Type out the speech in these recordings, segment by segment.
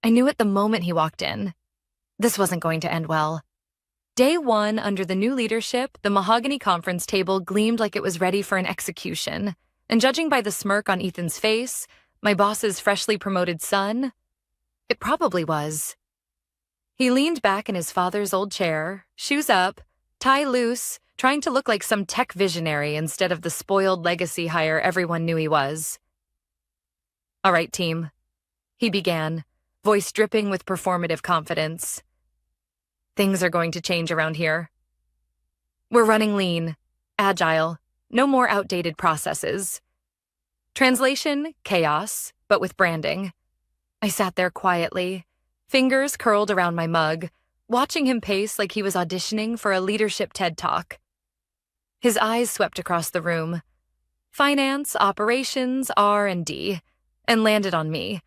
I knew it the moment he walked in. This wasn't going to end well. Day one, under the new leadership, the mahogany conference table gleamed like it was ready for an execution. And judging by the smirk on Ethan's face, my boss's freshly promoted son, it probably was. He leaned back in his father's old chair, shoes up, tie loose, trying to look like some tech visionary instead of the spoiled legacy hire everyone knew he was. "All right, team," he began, voice dripping with performative confidence. "Things are going to change around here. We're running lean, agile, no more outdated processes. Translation, chaos, but with branding." I sat there quietly, fingers curled around my mug, watching him pace like he was auditioning for a leadership TED Talk. His eyes swept across the room. Finance, operations, R&D, and landed on me.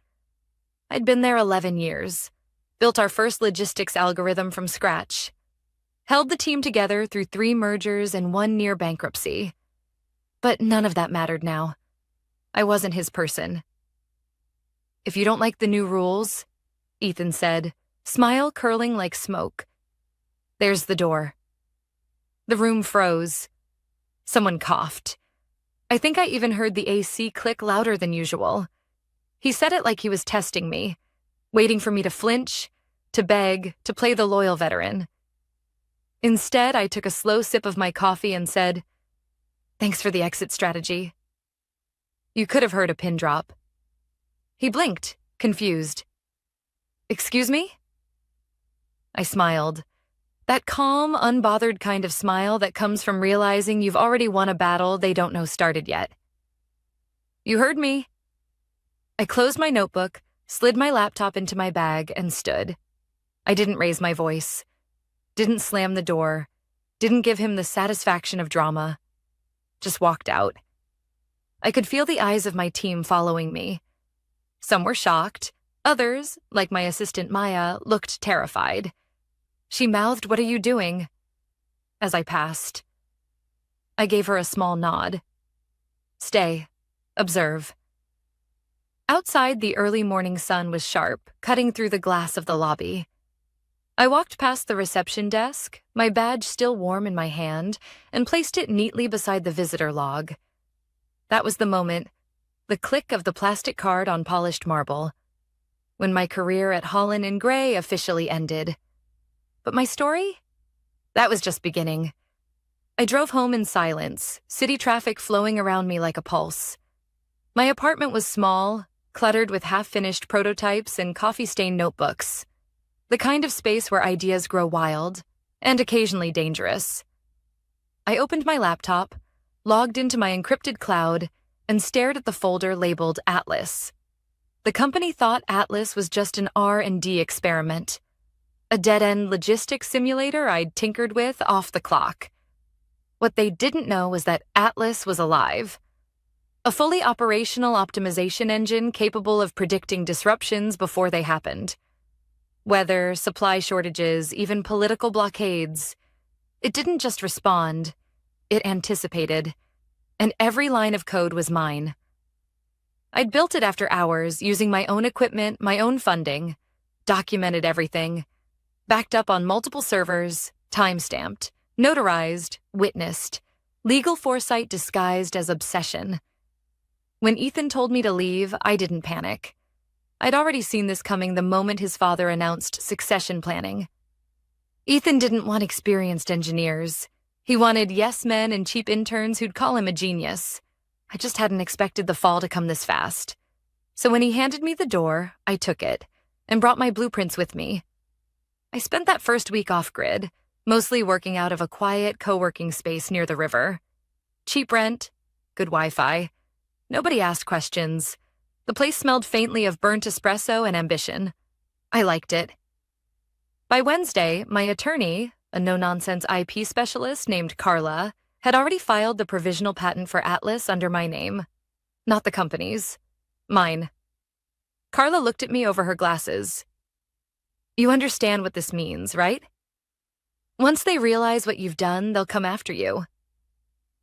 I'd been there 11 years, built our first logistics algorithm from scratch, held the team together through 3 mergers and 1 near bankruptcy. But none of that mattered now. I wasn't his person. "If you don't like the new rules," Ethan said, smile curling like smoke, "there's the door." The room froze. Someone coughed. I think I even heard the AC click louder than usual. He said it like he was testing me, waiting for me to flinch, to beg, to play the loyal veteran. Instead, I took a slow sip of my coffee and said, "Thanks for the exit strategy." You could have heard a pin drop. He blinked, confused. "Excuse me?" I smiled. That calm, unbothered kind of smile that comes from realizing you've already won a battle they don't know started yet. "You heard me." I closed my notebook, slid my laptop into my bag, and stood. I didn't raise my voice, didn't slam the door, didn't give him the satisfaction of drama. Just walked out. I could feel the eyes of my team following me. Some were shocked. Others, like my assistant Maya, looked terrified. She mouthed, "What are you doing?" as I passed. I gave her a small nod. "Stay. Observe." Outside, the early morning sun was sharp, cutting through the glass of the lobby. I walked past the reception desk, my badge still warm in my hand, and placed it neatly beside the visitor log. That was the moment, the click of the plastic card on polished marble, when my career at Holland and Gray officially ended. But my story? That was just beginning. I drove home in silence, city traffic flowing around me like a pulse. My apartment was small, cluttered with half-finished prototypes and coffee-stained notebooks. The kind of space where ideas grow wild, and occasionally dangerous. I opened my laptop, logged into my encrypted cloud, and stared at the folder labeled Atlas. The company thought Atlas was just an R&D experiment, a dead-end logistics simulator I'd tinkered with off the clock. What they didn't know was that Atlas was alive. A fully operational optimization engine capable of predicting disruptions before they happened. Weather, supply shortages, even political blockades. It didn't just respond, it anticipated. And every line of code was mine. I'd built it after hours, using my own equipment, my own funding, documented everything, backed up on multiple servers, time-stamped, notarized, witnessed, legal foresight disguised as obsession. When Ethan told me to leave, I didn't panic. I'd already seen this coming the moment his father announced succession planning. Ethan didn't want experienced engineers. He wanted yes-men and cheap interns who'd call him a genius. I just hadn't expected the fall to come this fast. So when he handed me the door, I took it, and brought my blueprints with me. I spent that first week off-grid, mostly working out of a quiet co-working space near the river. Cheap rent, good Wi-Fi. Nobody asked questions. The place smelled faintly of burnt espresso and ambition. I liked it. By Wednesday, my attorney, a no-nonsense IP specialist named Carla, had already filed the provisional patent for Atlas under my name. Not the company's. Mine. Carla looked at me over her glasses. "You understand what this means, right? Once they realize what you've done, they'll come after you."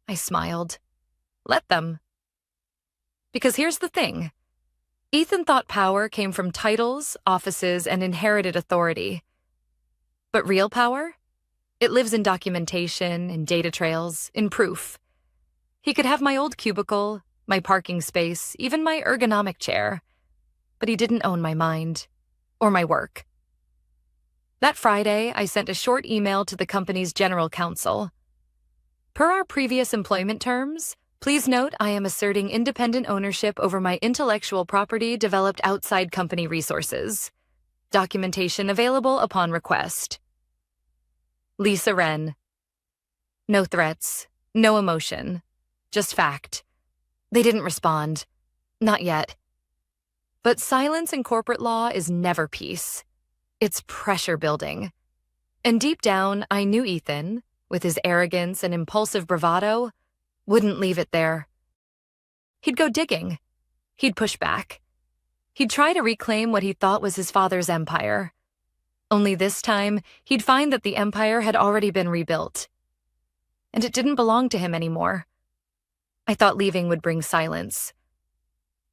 I smiled. "Let them." Because here's the thing. Ethan thought power came from titles, offices, and inherited authority. But real power? It lives in documentation, in data trails, in proof. He could have my old cubicle, my parking space, even my ergonomic chair. But he didn't own my mind, or my work. That Friday, I sent a short email to the company's general counsel. Per our previous employment terms, please note I am asserting independent ownership over my intellectual property developed outside company resources. Documentation available upon request. Lisa Wren. No threats, no emotion, just fact. They didn't respond. Not yet. But silence in corporate law is never peace. It's pressure building. And deep down, I knew Ethan, with his arrogance and impulsive bravado, wouldn't leave it there. He'd go digging. He'd push back. He'd try to reclaim what he thought was his father's empire. Only this time, he'd find that the empire had already been rebuilt. And it didn't belong to him anymore. I thought leaving would bring silence.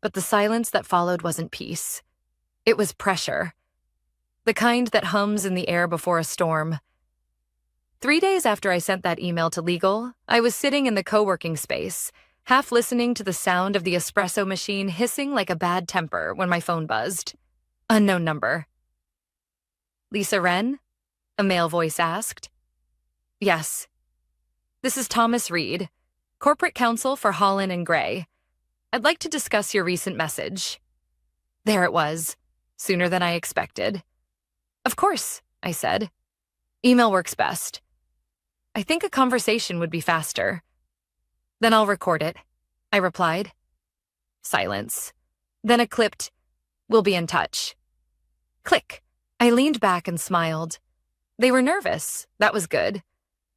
But the silence that followed wasn't peace. It was pressure. The kind that hums in the air before a storm. 3 days after I sent that email to legal, I was sitting in the co-working space, half listening to the sound of the espresso machine hissing like a bad temper when my phone buzzed. Unknown number. Lisa Wren? A male voice asked. Yes. This is Thomas Reed, corporate counsel for Holland and Gray. I'd like to discuss your recent message. There it was, sooner than I expected. Of course, I said. Email works best. I think a conversation would be faster. Then I'll record it, I replied. Silence. Then a clipped, "We'll be in touch." Click. I leaned back and smiled. They were nervous. That was good.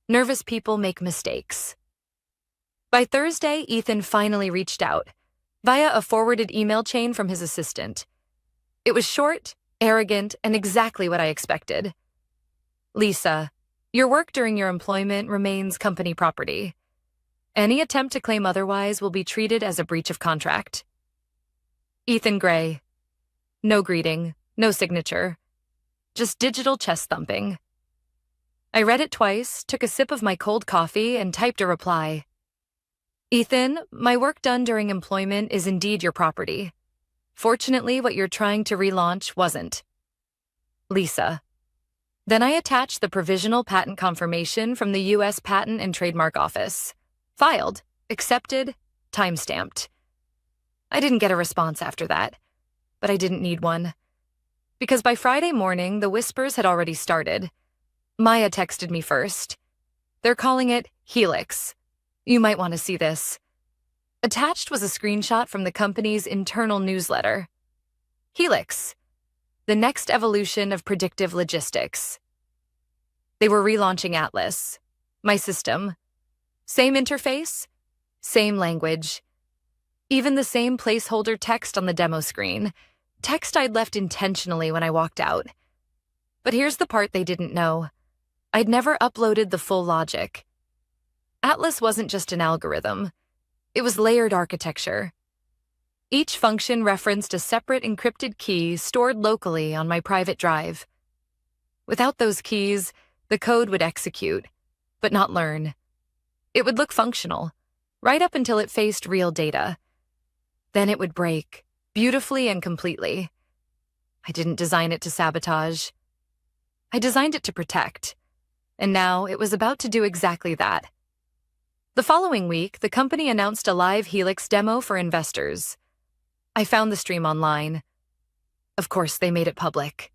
Nervous people make mistakes. By Thursday, Ethan finally reached out, via a forwarded email chain from his assistant. It was short, arrogant, and exactly what I expected. Lisa, your work during your employment remains company property. Any attempt to claim otherwise will be treated as a breach of contract. Ethan Gray. No greeting, no signature. Just digital chest thumping. I read it twice, took a sip of my cold coffee, and typed a reply. Ethan, my work done during employment is indeed your property. Fortunately, what you're trying to relaunch wasn't. Lisa. Then I attached the provisional patent confirmation from the U.S. Patent and Trademark Office. Filed, accepted, time-stamped. I didn't get a response after that, but I didn't need one. Because by Friday morning, the whispers had already started. Maya texted me first. They're calling it Helix. You might want to see this. Attached was a screenshot from the company's internal newsletter. Helix, the next evolution of predictive logistics. They were relaunching Atlas, my system. Same interface, same language. Even the same placeholder text on the demo screen, text I'd left intentionally when I walked out. But here's the part they didn't know. I'd never uploaded the full logic. Atlas wasn't just an algorithm. It was layered architecture. Each function referenced a separate encrypted key stored locally on my private drive. Without those keys, the code would execute, but not learn. It would look functional, right up until it faced real data. Then it would break, beautifully and completely. I didn't design it to sabotage. I designed it to protect. And now it was about to do exactly that. The following week, the company announced a live Helix demo for investors. I found the stream online. Of course, they made it public.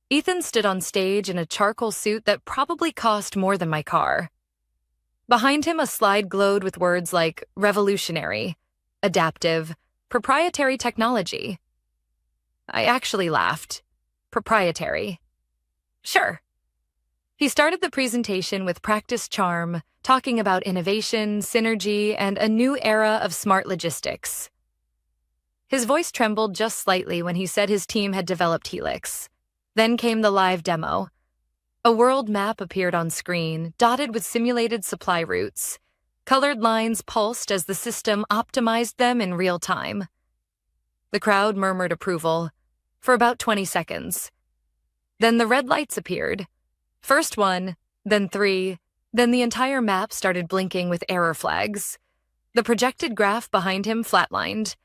Ethan stood on stage in a charcoal suit that probably cost more than my car. Behind him, a slide glowed with words like revolutionary, adaptive, proprietary technology. I actually laughed. Proprietary. Sure. He started the presentation with practiced charm, talking about innovation, synergy, and a new era of smart logistics. His voice trembled just slightly when he said his team had developed Helix. Then came the live demo. A world map appeared on screen, dotted with simulated supply routes. Colored lines pulsed as the system optimized them in real time. The crowd murmured approval for about 20 seconds. Then the red lights appeared. First one, then three, then the entire map started blinking with error flags. The projected graph behind him flatlined.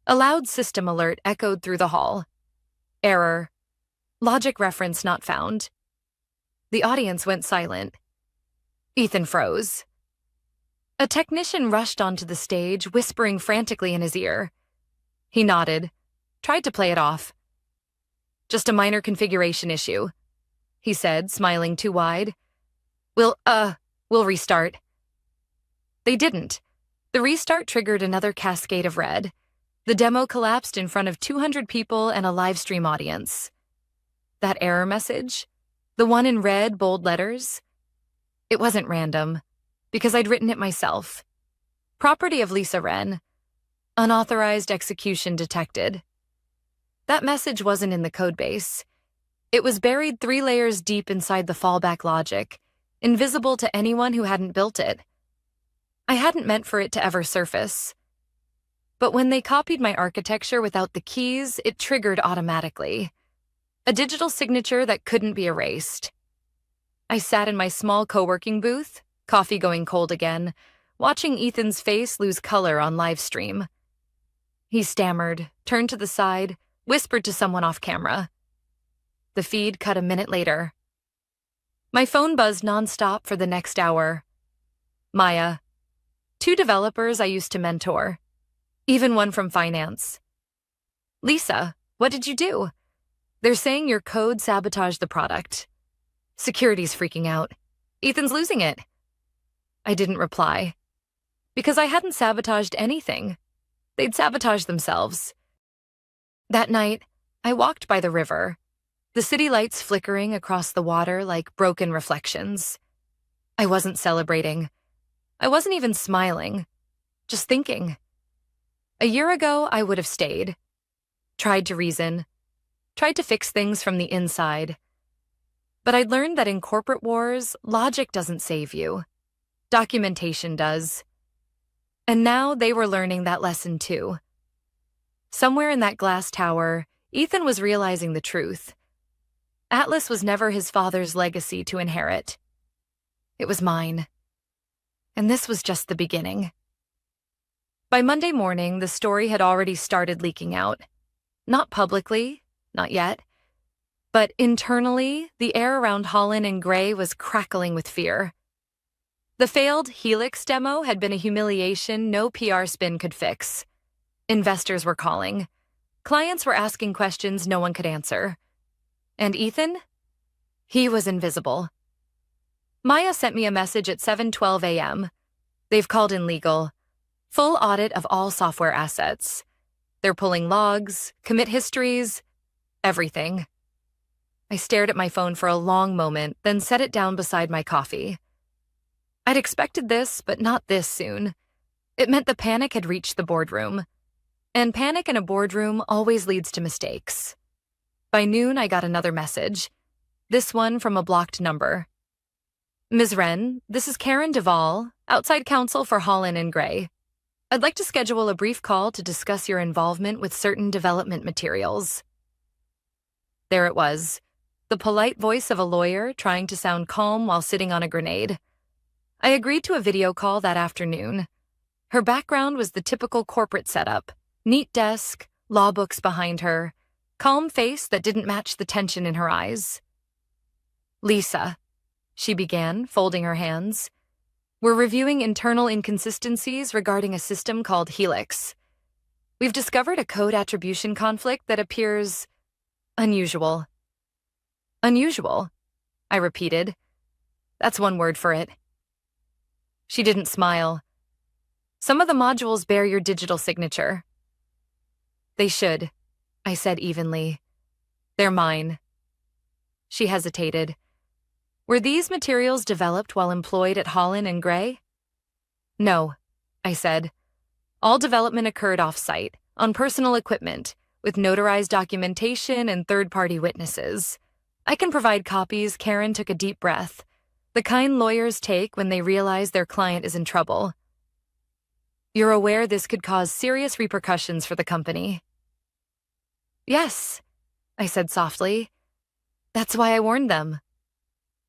A loud system alert echoed through the hall. Error. Logic reference not found. The audience went silent. Ethan froze. A technician rushed onto the stage, whispering frantically in his ear. He nodded, tried to play it off. Just a minor configuration issue, he said, smiling too wide. We'll restart. They didn't. The restart triggered another cascade of red. The demo collapsed in front of 200 people and a live stream audience. That error message, the one in red, bold letters, it wasn't random, because I'd written it myself. Property of Lisa Wren. Unauthorized execution detected. That message wasn't in the codebase. It was buried 3 layers deep inside the fallback logic, invisible to anyone who hadn't built it. I hadn't meant for it to ever surface. But when they copied my architecture without the keys, it triggered automatically. A digital signature that couldn't be erased. I sat in my small co-working booth, coffee going cold again, watching Ethan's face lose color on live stream. He stammered, turned to the side, whispered to someone off camera. The feed cut a minute later. My phone buzzed nonstop for the next hour. Maya. 2 developers I used to mentor. Even one from finance. Lisa, what did you do? They're saying your code sabotaged the product. Security's freaking out. Ethan's losing it. I didn't reply. Because I hadn't sabotaged anything. They'd sabotaged themselves. That night, I walked by the river, the city lights flickering across the water like broken reflections. I wasn't celebrating. I wasn't even smiling. Just thinking. A year ago, I would have stayed. Tried to reason. Tried to fix things from the inside. But I'd learned that in corporate wars, logic doesn't save you. Documentation does. And now they were learning that lesson too. Somewhere in that glass tower, Ethan was realizing the truth. Atlas was never his father's legacy to inherit. It was mine. And this was just the beginning. By Monday morning, the story had already started leaking out. Not publicly, not yet. But internally, the air around Holland and Gray was crackling with fear. The failed Helix demo had been a humiliation no PR spin could fix. Investors were calling. Clients were asking questions no one could answer. And Ethan? He was invisible. Maya sent me a message at 7:12 a.m. They've called in legal. Full audit of all software assets. They're pulling logs, commit histories, everything. I stared at my phone for a long moment, then set it down beside my coffee. I'd expected this, but not this soon. It meant the panic had reached the boardroom. And panic in a boardroom always leads to mistakes. By noon, I got another message. This one from a blocked number. Ms. Wren, this is Karen Duvall, outside counsel for Holland and Gray. I'd like to schedule a brief call to discuss your involvement with certain development materials. There it was, the polite voice of a lawyer trying to sound calm while sitting on a grenade. I agreed to a video call that afternoon. Her background was the typical corporate setup. Neat desk, law books behind her, calm face that didn't match the tension in her eyes. Lisa, she began, folding her hands. We're reviewing internal inconsistencies regarding a system called Helix. We've discovered a code attribution conflict that appears unusual. Unusual, I repeated. That's one word for it. She didn't smile. Some of the modules bear your digital signature. They should, I said evenly. They're mine. She hesitated. Were these materials developed while employed at Holland and Gray? No, I said. All development occurred off-site, on personal equipment, with notarized documentation and third-party witnesses. I can provide copies. Karen took a deep breath, the kind lawyers take when they realize their client is in trouble. You're aware this could cause serious repercussions for the company, Yes, I said softly. That's why I warned them.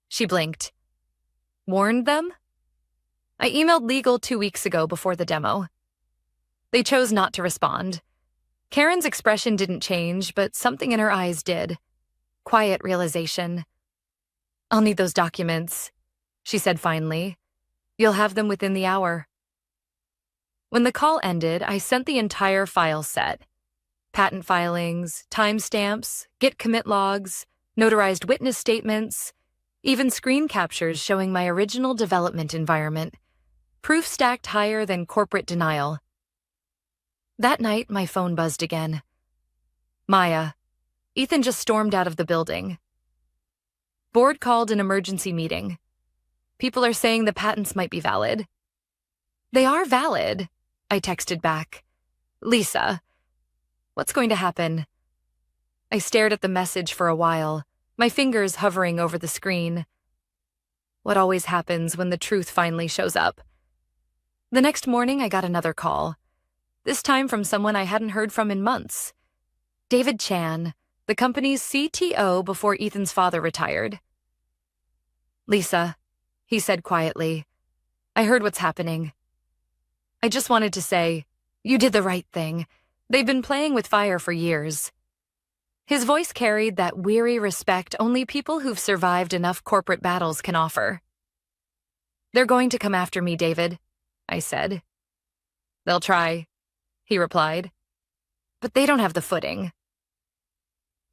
She blinked. Warned them? I emailed legal 2 weeks ago before the demo. They chose not to respond. Karen's expression didn't change, but something in her eyes did. Quiet realization. I'll need those documents, she said finally. You'll have them within the hour. When the call ended, I sent the entire file set. Patent filings, timestamps, Git commit logs, notarized witness statements, even screen captures showing my original development environment. Proof stacked higher than corporate denial. That night, my phone buzzed again. Maya. Ethan just stormed out of the building. Board called an emergency meeting. People are saying the patents might be valid. They are valid, I texted back. Lisa. What's going to happen? I stared at the message for a while, my fingers hovering over the screen. What always happens when the truth finally shows up? The next morning, I got another call. This time from someone I hadn't heard from in months. David Chan, the company's CTO before Ethan's father retired. Lisa, he said quietly, I heard what's happening. I just wanted to say, you did the right thing. They've been playing with fire for years. His voice carried that weary respect only people who've survived enough corporate battles can offer. They're going to come after me, David, I said. They'll try, he replied. But they don't have the footing.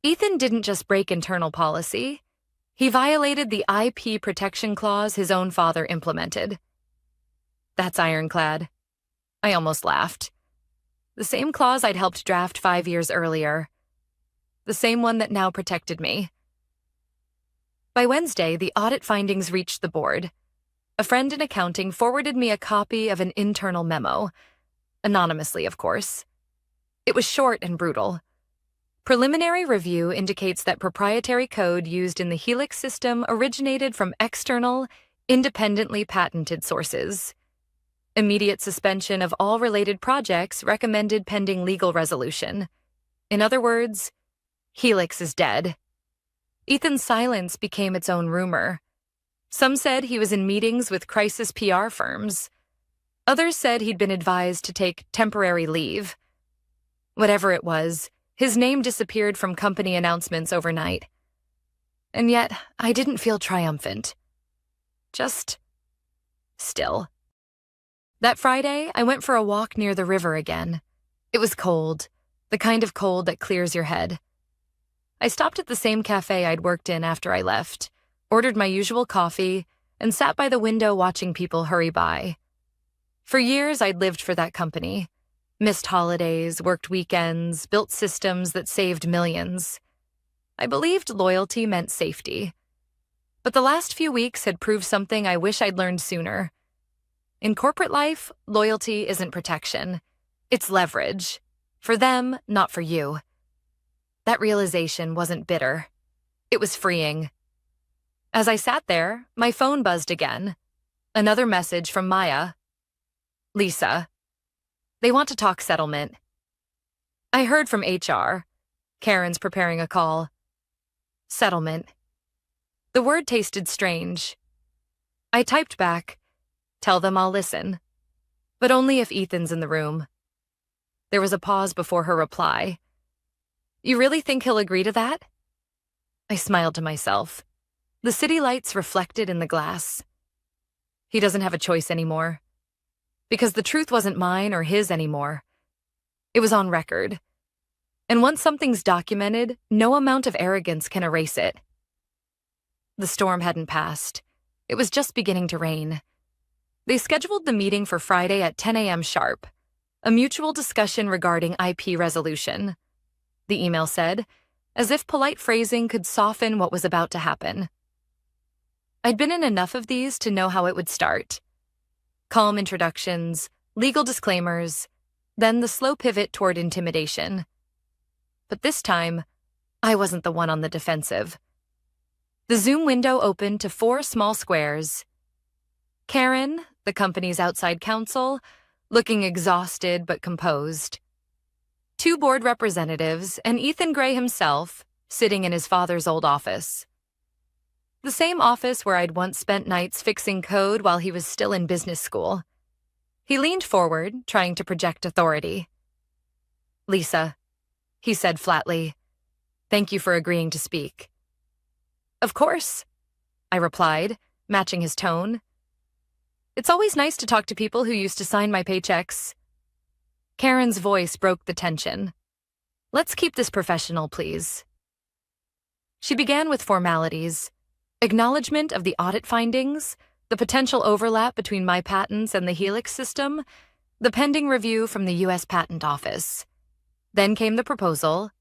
Ethan didn't just break internal policy. He violated the IP protection clause his own father implemented. That's ironclad. I almost laughed. The same clause I'd helped draft 5 years earlier. The same one that now protected me. By Wednesday, the audit findings reached the board. A friend in accounting forwarded me a copy of an internal memo. Anonymously, of course. It was short and brutal. Preliminary review indicates that proprietary code used in the Helix system originated from external, independently patented sources. Immediate suspension of all related projects recommended pending legal resolution. In other words, Helix is dead. Ethan's silence became its own rumor. Some said he was in meetings with crisis PR firms. Others said he'd been advised to take temporary leave. Whatever it was, his name disappeared from company announcements overnight. And yet, I didn't feel triumphant. Just still. That Friday, I went for a walk near the river again. It was cold, the kind of cold that clears your head. I stopped at the same cafe I'd worked in after I left, ordered my usual coffee, and sat by the window watching people hurry by. For years, I'd lived for that company. Missed holidays, worked weekends, built systems that saved millions. I believed loyalty meant safety. But the last few weeks had proved something I wish I'd learned sooner. In corporate life, loyalty isn't protection. It's leverage. For them, not for you. That realization wasn't bitter. It was freeing. As I sat there, my phone buzzed again. Another message from Maya. Lisa. They want to talk settlement. I heard from HR. Karen's preparing a call. Settlement. The word tasted strange. I typed back, tell them I'll listen. But only if Ethan's in the room. There was a pause before her reply. You really think he'll agree to that? I smiled to myself. The city lights reflected in the glass. He doesn't have a choice anymore. Because the truth wasn't mine or his anymore. It was on record. And once something's documented, no amount of arrogance can erase it. The storm hadn't passed. It was just beginning to rain. They scheduled the meeting for Friday at 10 a.m. sharp, a mutual discussion regarding IP resolution. The email said, as if polite phrasing could soften what was about to happen. I'd been in enough of these to know how it would start. Calm introductions, legal disclaimers, then the slow pivot toward intimidation. But this time, I wasn't the one on the defensive. The Zoom window opened to 4 small squares. Karen, the company's outside counsel, looking exhausted but composed. two board representatives, and Ethan Gray himself sitting in his father's old office. The same office where I'd once spent nights fixing code while he was still in business school. He leaned forward, trying to project authority. "Lisa," he said flatly, "thank you for agreeing to speak." "Of course," I replied, matching his tone. "It's always nice to talk to people who used to sign my paychecks." Karen's voice broke the tension. "Let's keep this professional, please." She began with formalities, acknowledgement of the audit findings, the potential overlap between my patents and the Helix system, the pending review from the U.S. Patent Office. Then came the proposal.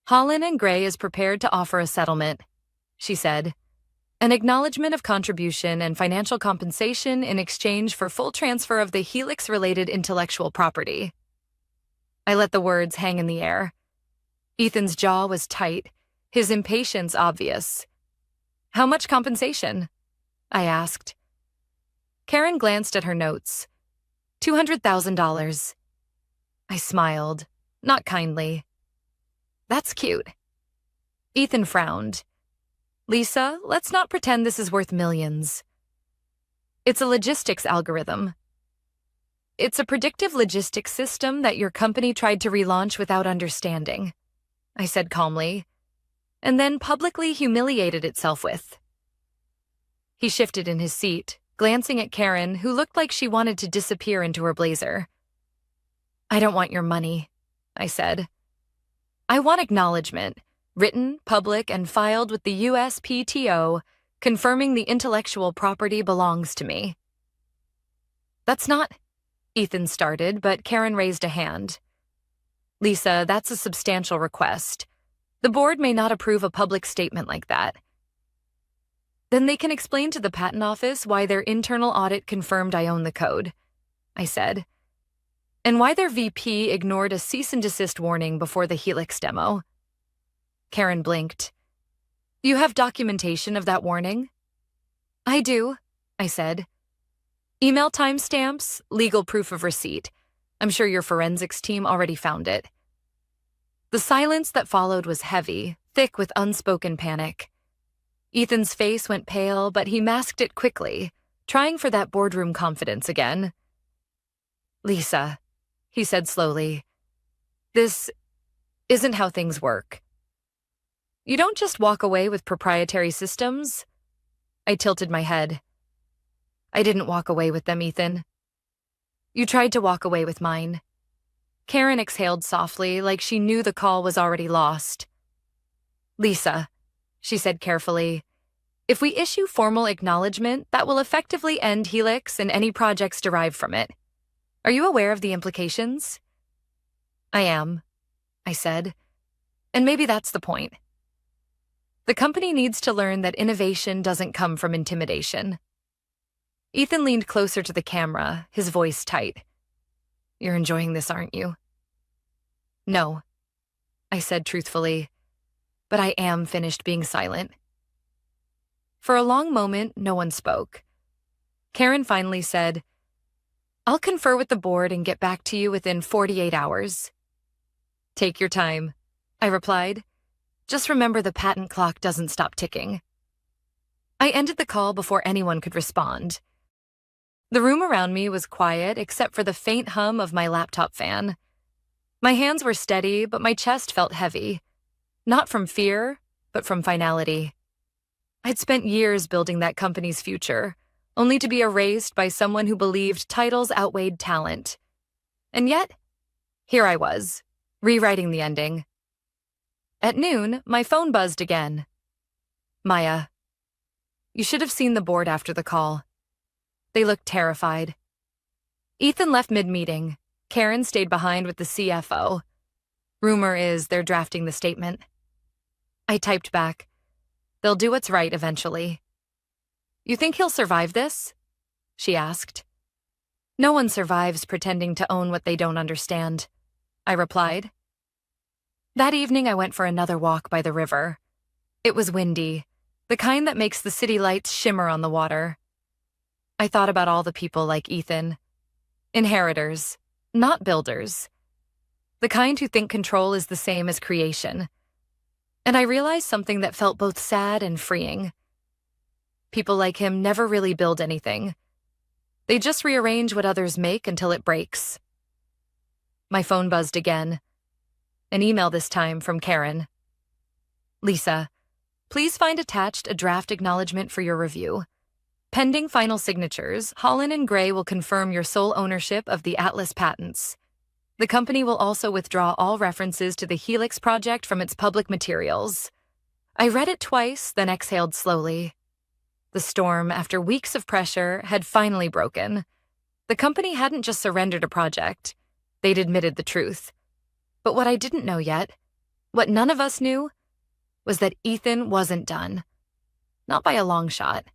"Holland and Gray is prepared to offer a settlement," she said. "An acknowledgement of contribution and financial compensation in exchange for full transfer of the Helix-related intellectual property." I let the words hang in the air. Ethan's jaw was tight, his impatience obvious. "How much compensation?" I asked. Karen glanced at her notes. $200,000. I smiled, not kindly. "That's cute." Ethan frowned. "Lisa, let's not pretend this is worth millions. It's a logistics algorithm. It's a predictive logistics system that your company tried to relaunch without understanding," I said calmly, "and then publicly humiliated itself with." He shifted in his seat, glancing at Karen, who looked like she wanted to disappear into her blazer. "I don't want your money," I said. "I want acknowledgement, written, public, and filed with the USPTO, confirming the intellectual property belongs to me." "That's not," Ethan started, but Karen raised a hand. "Lisa, that's a substantial request. The board may not approve a public statement like that." "Then they can explain to the Patent Office why their internal audit confirmed I own the code," I said, "and why their VP ignored a cease and desist warning before the Helix demo." Karen blinked. "You have documentation of that warning?" "I do," I said. "Email timestamps, legal proof of receipt. I'm sure your forensics team already found it." The silence that followed was heavy, thick with unspoken panic. Ethan's face went pale, but he masked it quickly, trying for that boardroom confidence again. "Lisa," he said slowly, "this isn't how things work. You don't just walk away with proprietary systems." I tilted my head. "I didn't walk away with them, Ethan. You tried to walk away with mine." Karen exhaled softly, like she knew the call was already lost. "Lisa," she said carefully, "if we issue formal acknowledgement, that will effectively end Helix and any projects derived from it. Are you aware of the implications?" "I am," I said, "and maybe that's the point. The company needs to learn that innovation doesn't come from intimidation." Ethan leaned closer to the camera, his voice tight. "You're enjoying this, aren't you?" "No," I said truthfully, "but I am finished being silent." For a long moment, no one spoke. Karen finally said, "I'll confer with the board and get back to you within 48 hours. "Take your time," I replied. "Just remember the patent clock doesn't stop ticking." I ended the call before anyone could respond. The room around me was quiet except for the faint hum of my laptop fan. My hands were steady, but my chest felt heavy. Not from fear, but from finality. I'd spent years building that company's future, only to be erased by someone who believed titles outweighed talent. And yet, here I was, rewriting the ending. At noon, my phone buzzed again. "Maya." You should have seen the board after the call. They looked terrified. Ethan left mid-meeting. Karen stayed behind with the CFO. Rumor is they're drafting the statement. I typed back, "They'll do what's right eventually." "You think he'll survive this?" she asked. "No one survives pretending to own what they don't understand," I replied. That evening, I went for another walk by the river. It was windy, the kind that makes the city lights shimmer on the water. I thought about all the people like Ethan. Inheritors, not builders. the kind who think control is the same as creation. And I realized something that felt both sad and freeing. People like him never really build anything. They just rearrange what others make until it breaks. My phone buzzed again. An email this time from Karen. Lisa, please find attached a draft acknowledgement for your review. Pending final signatures, Holland and Gray will confirm your sole ownership of the Atlas patents. The company will also withdraw all references to the Helix project from its public materials. I read it twice, then exhaled slowly. The storm, after weeks of pressure, had finally broken. The company hadn't just surrendered a project. They'd admitted the truth. But what I didn't know yet, what none of us knew, was that Ethan wasn't done. Not by a long shot.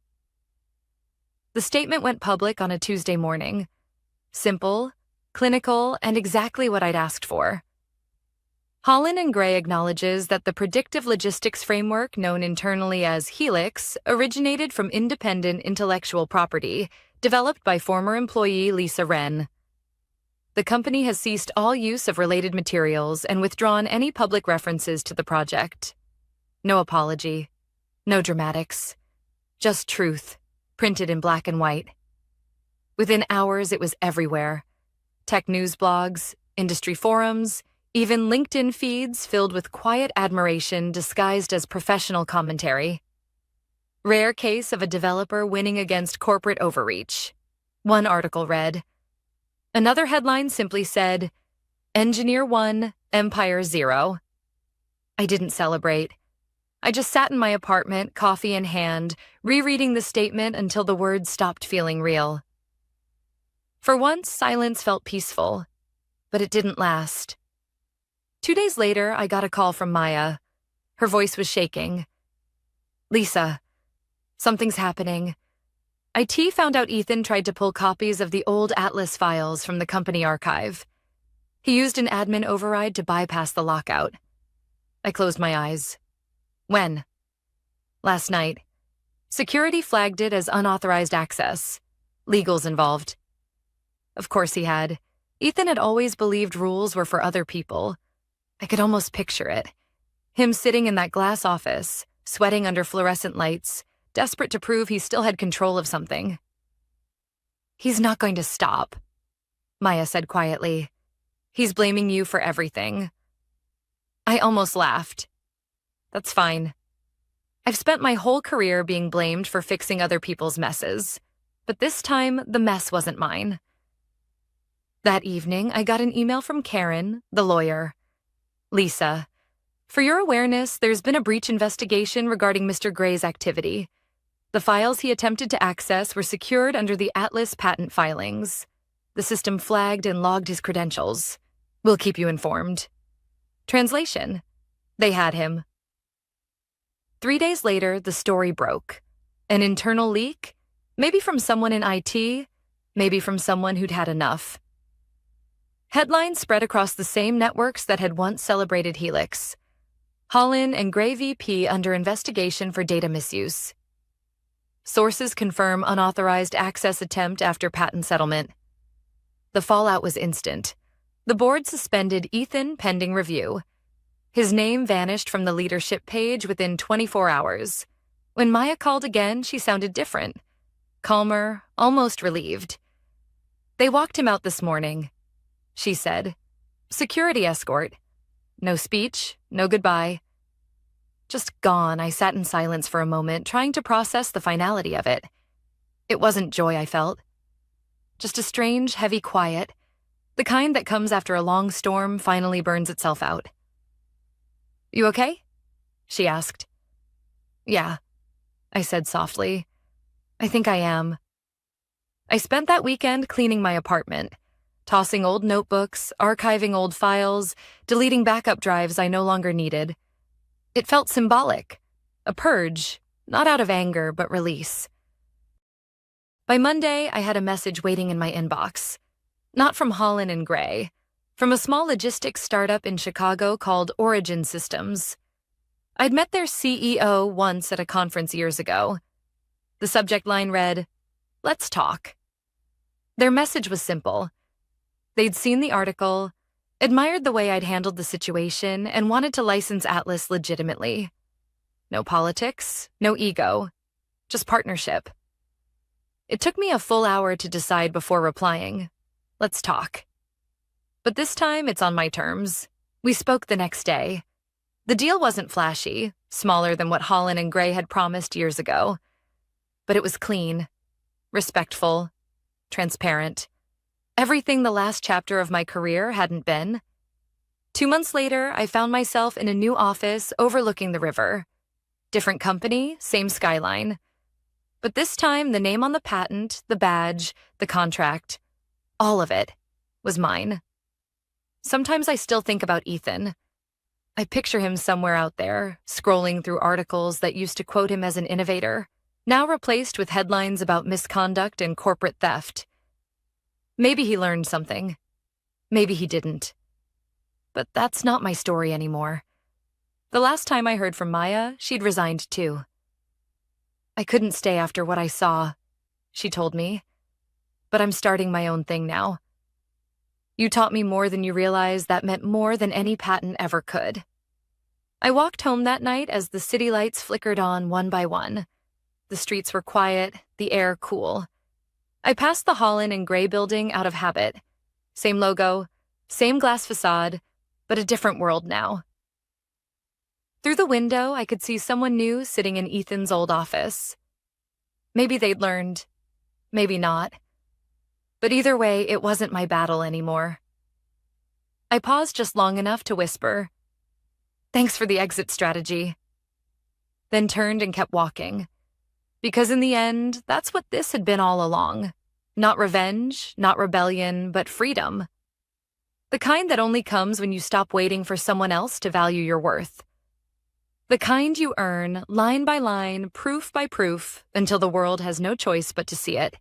The statement went public on a Tuesday morning. Simple, clinical, and exactly what I'd asked for. Holland and Gray acknowledges that the predictive logistics framework known internally as Helix originated from independent intellectual property developed by former employee Lisa Wren. The company has ceased all use of related materials and withdrawn any public references to the project. No apology, no dramatics, just truth, printed in black and white. Within hours, it was everywhere. Tech news blogs, industry forums, even LinkedIn feeds filled with quiet admiration disguised as professional commentary. Rare case of a developer winning against corporate overreach. One article read. Another headline simply said, Engineer 1, Empire 0. I didn't celebrate. I just sat in my apartment, coffee in hand, rereading the statement until the words stopped feeling real. For once, silence felt peaceful, but it didn't last. 2 days later, I got a call from Maya. Her voice was shaking. Lisa, something's happening. IT found out Ethan tried to pull copies of the old Atlas files from the company archive. He used an admin override to bypass the lockout. I closed my eyes. When? Last night. Security flagged it as unauthorized access. Legal's involved. Of course he had. Ethan had always believed rules were for other people. I could almost picture it. Him sitting in that glass office, sweating under fluorescent lights, desperate to prove he still had control of something. He's not going to stop, Maya said quietly. He's blaming you for everything. I almost laughed. That's fine. I've spent my whole career being blamed for fixing other people's messes, but this time the mess wasn't mine. That evening, I got an email from Karen, the lawyer. Lisa, for your awareness, there's been a breach investigation regarding Mr. Gray's activity. The files he attempted to access were secured under the Atlas patent filings. The system flagged and logged his credentials. We'll keep you informed. Translation: they had him. 3 days later, the story broke. An internal leak? Maybe from someone in IT, maybe from someone who'd had enough. Headlines spread across the same networks that had once celebrated Helix. Holland and Gray VP under investigation for data misuse. Sources confirm unauthorized access attempt after patent settlement. The fallout was instant. The board suspended Ethan pending review. His name vanished from the leadership page within 24 hours. When Maya called again, she sounded different. Calmer, almost relieved. They walked him out this morning, she said. Security escort. No speech, no goodbye. Just gone, I sat in silence for a moment, trying to process the finality of it. It wasn't joy I felt. Just a strange, heavy quiet, the kind that comes after a long storm finally burns itself out. You okay? She asked. Yeah, I said softly. I think I am. I spent that weekend cleaning my apartment, tossing old notebooks, archiving old files, deleting backup drives I no longer needed. It felt symbolic, a purge, not out of anger, but release. By Monday, I had a message waiting in my inbox. Not from Holland and Gray, from a small logistics startup in Chicago called Origin Systems. I'd met their CEO once at a conference years ago. The subject line read, "Let's talk." Their message was simple. They'd seen the article, Admired the way I'd handled the situation and wanted to license Atlas legitimately. No politics, no ego, just partnership. It took me a full hour to decide before replying. Let's talk. But this time, it's on my terms. We spoke the next day. The deal wasn't flashy, smaller than what Holland and Gray had promised years ago. But it was clean, respectful, transparent. Everything the last chapter of my career hadn't been. 2 months later, I found myself in a new office overlooking the river. Different company, same skyline. But this time, the name on the patent, the badge, the contract, all of it was mine. Sometimes I still think about Ethan. I picture him somewhere out there, scrolling through articles that used to quote him as an innovator, now replaced with headlines about misconduct and corporate theft. Maybe he learned something. Maybe he didn't. But that's not my story anymore. The last time I heard from Maya, she'd resigned too. I couldn't stay after what I saw, she told me. But I'm starting my own thing now. You taught me more than you realize that meant more than any patent ever could. I walked home that night as the city lights flickered on one by one. The streets were quiet, the air cool. I passed the Holland and Gray building out of habit. Same logo, same glass facade, but a different world now. Through the window, I could see someone new sitting in Ethan's old office. Maybe they'd learned, maybe not. But either way, it wasn't my battle anymore. I paused just long enough to whisper, "Thanks for the exit strategy," then turned and kept walking. Because in the end, that's what this had been all along. Not revenge, not rebellion, but freedom. The kind that only comes when you stop waiting for someone else to value your worth. The kind you earn, line by line, proof by proof, until the world has no choice but to see it.